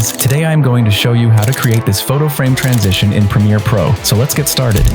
guys, today I'm going to show you how to create this photo frame transition in Premiere Pro, so let's get started.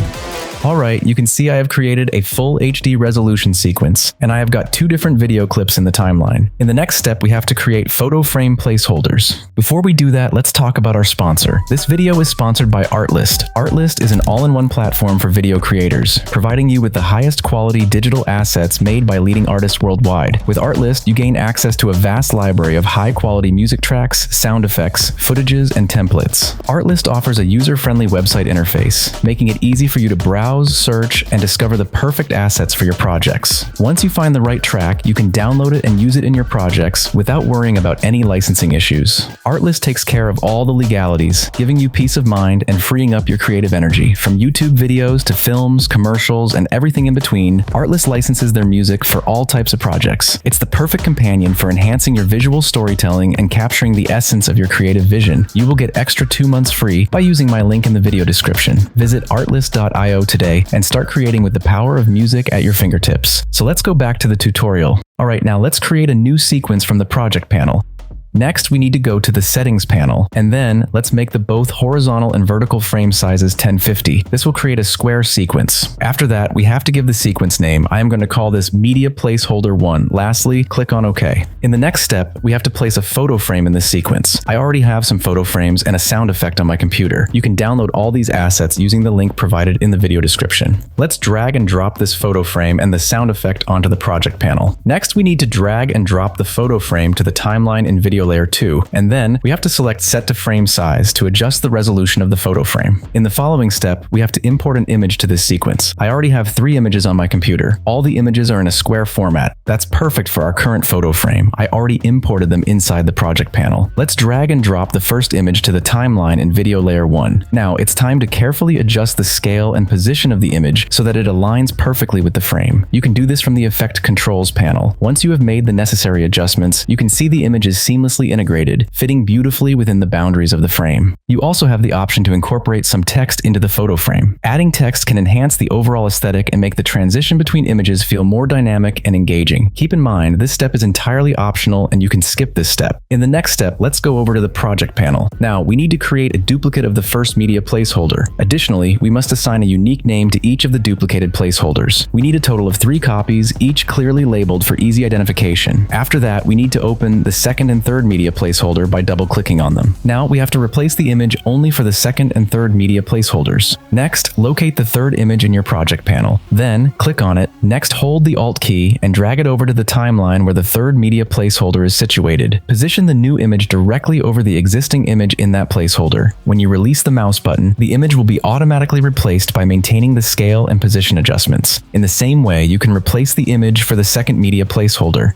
Alright, you can see I have created a full HD resolution sequence, and I have got two different video clips in the timeline. In the next step, we have to create photo frame placeholders. Before we do that, let's talk about our sponsor. This video is sponsored by Artlist. Artlist is an all-in-one platform for video creators, providing you with the highest quality digital assets made by leading artists worldwide. With Artlist, you gain access to a vast library of high-quality music tracks, sound effects, footages, and templates. Artlist offers a user-friendly website interface, making it easy for you to browse, search, and discover the perfect assets for your projects. Once you find the right track, you can download it and use it in your projects without worrying about any licensing issues. Artlist takes care of all the legalities, giving you peace of mind and freeing up your creative energy. From YouTube videos to films, commercials, and everything in between, Artlist licenses their music for all types of projects. It's the perfect companion for enhancing your visual storytelling and capturing the essence of your creative vision. You will get extra 2 months free by using my link in the video description. Visit artlist.io today and start creating with the power of music at your fingertips. So let's go back to the tutorial. Alright, now let's create a new sequence from the project panel. Next, we need to go to the settings panel, and then let's make the both horizontal and vertical frame sizes 1050. This will create a square sequence. After that, we have to give the sequence name. I am going to call this Media Placeholder 1. Lastly, click on OK. In the next step, we have to place a photo frame in this sequence. I already have some photo frames and a sound effect on my computer. You can download all these assets using the link provided in the video description. Let's drag and drop this photo frame and the sound effect onto the project panel. Next, we need to drag and drop the photo frame to the timeline in video layer 2, and then we have to select set to frame size to adjust the resolution of the photo frame. In the following step, we have to import an image to this sequence. I already have 3 images on my computer. All the images are in a square format. That's perfect for our current photo frame. I already imported them inside the project panel. Let's drag and drop the first image to the timeline in video layer 1. Now it's time to carefully adjust the scale and position of the image so that it aligns perfectly with the frame. You can do this from the Effect Controls panel. Once you have made the necessary adjustments, you can see the image is seamlessly integrated, fitting beautifully within the boundaries of the frame. You also have the option to incorporate some text into the photo frame. Adding text can enhance the overall aesthetic and make the transition between images feel more dynamic and engaging. Keep in mind, this step is entirely optional and you can skip this step. In the next step, let's go over to the project panel. Now, we need to create a duplicate of the first media placeholder. Additionally, we must assign a unique name to each of the duplicated placeholders. We need a total of 3 copies, each clearly labeled for easy identification. After that, we need to open the second and third media placeholder by double-clicking on them. Now we have to replace the image only for the second and third media placeholders. Next, locate the third image in your project panel. Then, click on it. Next, hold the Alt key and drag it over to the timeline where the third media placeholder is situated. Position the new image directly over the existing image in that placeholder. When you release the mouse button, the image will be automatically replaced by maintaining the scale and position adjustments. In the same way, you can replace the image for the second media placeholder.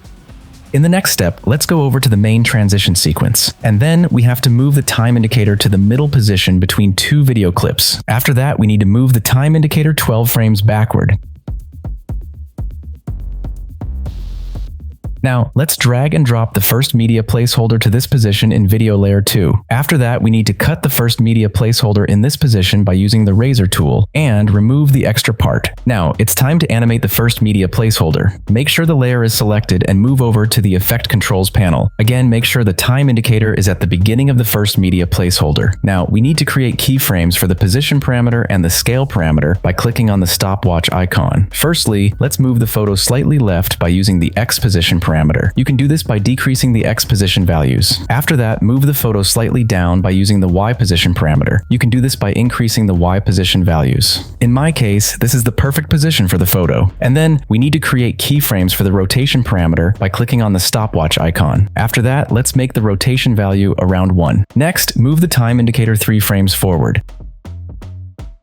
In the next step, let's go over to the main transition sequence, and then we have to move the time indicator to the middle position between 2 video clips. After that, we need to move the time indicator 12 frames backward. Now, let's drag and drop the first media placeholder to this position in video layer 2. After that, we need to cut the first media placeholder in this position by using the razor tool and remove the extra part. Now, it's time to animate the first media placeholder. Make sure the layer is selected and move over to the Effect Controls panel. Again, make sure the time indicator is at the beginning of the first media placeholder. Now, we need to create keyframes for the position parameter and the scale parameter by clicking on the stopwatch icon. Firstly, let's move the photo slightly left by using the X position parameter. You can do this by decreasing the X position values. After that, move the photo slightly down by using the Y position parameter. You can do this by increasing the Y position values. In my case, this is the perfect position for the photo. And then we need to create keyframes for the rotation parameter by clicking on the stopwatch icon. After that, let's make the rotation value around 1. Next, move the time indicator 3 frames forward.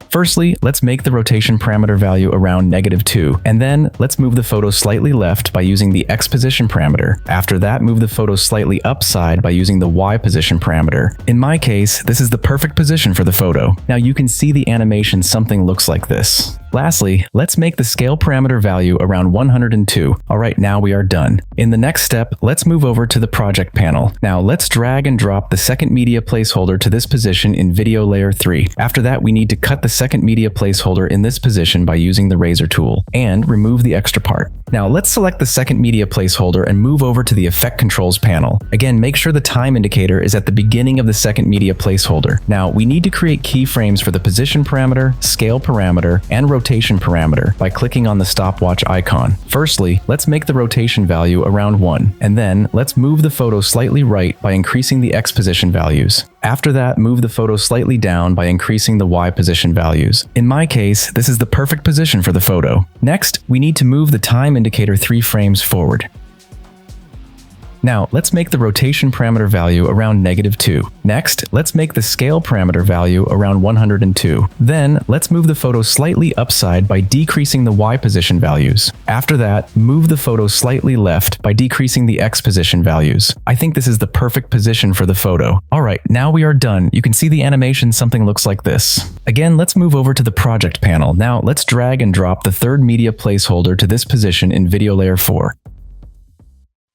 Firstly, let's make the rotation parameter value around -2, and then let's move the photo slightly left by using the X position parameter. After that, move the photo slightly upside by using the Y position parameter. In my case, this is the perfect position for the photo. Now you can see the animation something looks like this. Lastly, let's make the scale parameter value around 102. Alright, now we are done. In the next step, let's move over to the project panel. Now let's drag and drop the second media placeholder to this position in video layer 3. After that, we need to cut the second media placeholder in this position by using the razor tool and remove the extra part. Now let's select the second media placeholder and move over to the effect controls panel. Again, make sure the time indicator is at the beginning of the second media placeholder. Now we need to create keyframes for the position parameter, scale parameter, and rotation parameter by clicking on the stopwatch icon. Firstly, let's make the rotation value around 1, and then let's move the photo slightly right by increasing the X position values. After that, move the photo slightly down by increasing the Y position values. In my case, this is the perfect position for the photo. Next, we need to move the time indicator 3 frames forward. Now, let's make the rotation parameter value around -2. Next, let's make the scale parameter value around 102. Then, let's move the photo slightly upside by decreasing the Y position values. After that, move the photo slightly left by decreasing the X position values. I think this is the perfect position for the photo. Alright, now we are done. You can see the animation something looks like this. Again, let's move over to the project panel. Now, let's drag and drop the third media placeholder to this position in video layer 4.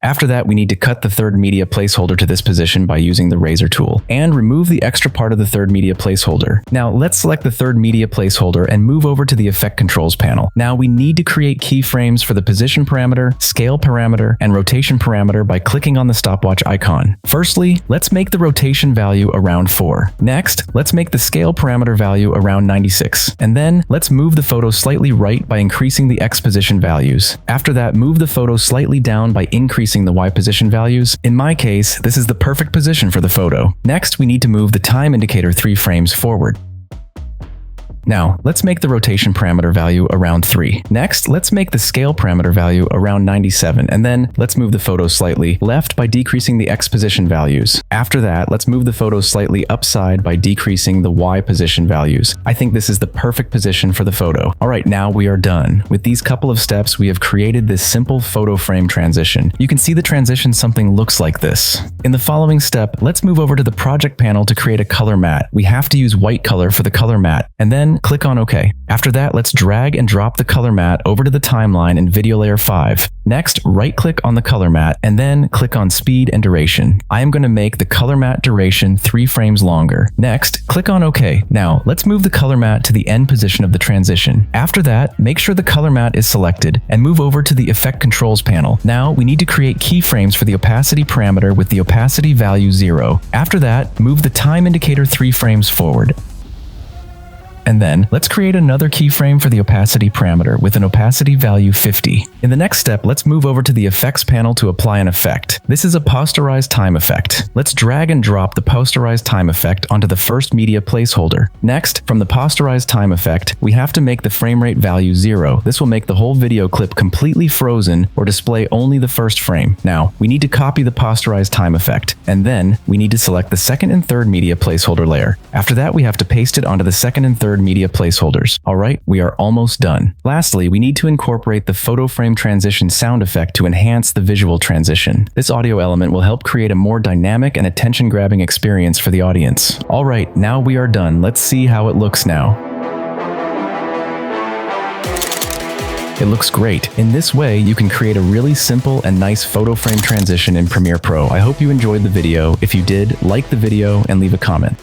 After that, we need to cut the third media placeholder to this position by using the razor tool and remove the extra part of the third media placeholder. Now let's select the third media placeholder and move over to the effect controls panel. Now we need to create keyframes for the position parameter, scale parameter, and rotation parameter by clicking on the stopwatch icon. Firstly, let's make the rotation value around 4. Next, let's make the scale parameter value around 96. And then let's move the photo slightly right by increasing the X position values. After that, move the photo slightly down by increasing the Y position values. In my case, this is the perfect position for the photo. Next, we need to move the time indicator 3 frames forward. Now, let's make the rotation parameter value around 3. Next, let's make the scale parameter value around 97, and then let's move the photo slightly left by decreasing the X position values. After that, let's move the photo slightly upside by decreasing the Y position values. I think this is the perfect position for the photo. Alright, now we are done. With these couple of steps, we have created this simple photo frame transition. You can see the transition something looks like this. In the following step, let's move over to the project panel to create a color matte. We have to use white color for the color matte, and then click on OK. After that, let's drag and drop the color matte over to the timeline in video layer 5. Next, right-click on the color matte, and then click on Speed and Duration. I am going to make the color matte duration 3 frames longer. Next, click on OK. Now, let's move the color matte to the end position of the transition. After that, make sure the color matte is selected, and move over to the Effect Controls panel. Now, we need to create keyframes for the opacity parameter with the opacity value 0. After that, move the time indicator 3 frames forward. And then, let's create another keyframe for the opacity parameter with an opacity value 50. In the next step, let's move over to the effects panel to apply an effect. This is a posterized time effect. Let's drag and drop the posterized time effect onto the first media placeholder. Next, from the posterized time effect, we have to make the frame rate value 0. This will make the whole video clip completely frozen or display only the first frame. Now, we need to copy the posterized time effect, and then we need to select the second and third media placeholder layer. After that, we have to paste it onto the second and third media placeholders. Alright, we are almost done. Lastly, we need to incorporate the photo frame transition sound effect to enhance the visual transition. This audio element will help create a more dynamic and attention-grabbing experience for the audience. Alright, now we are done. Let's see how it looks now. It looks great. In this way, you can create a really simple and nice photo frame transition in Premiere Pro. I hope you enjoyed the video. If you did, like the video and leave a comment.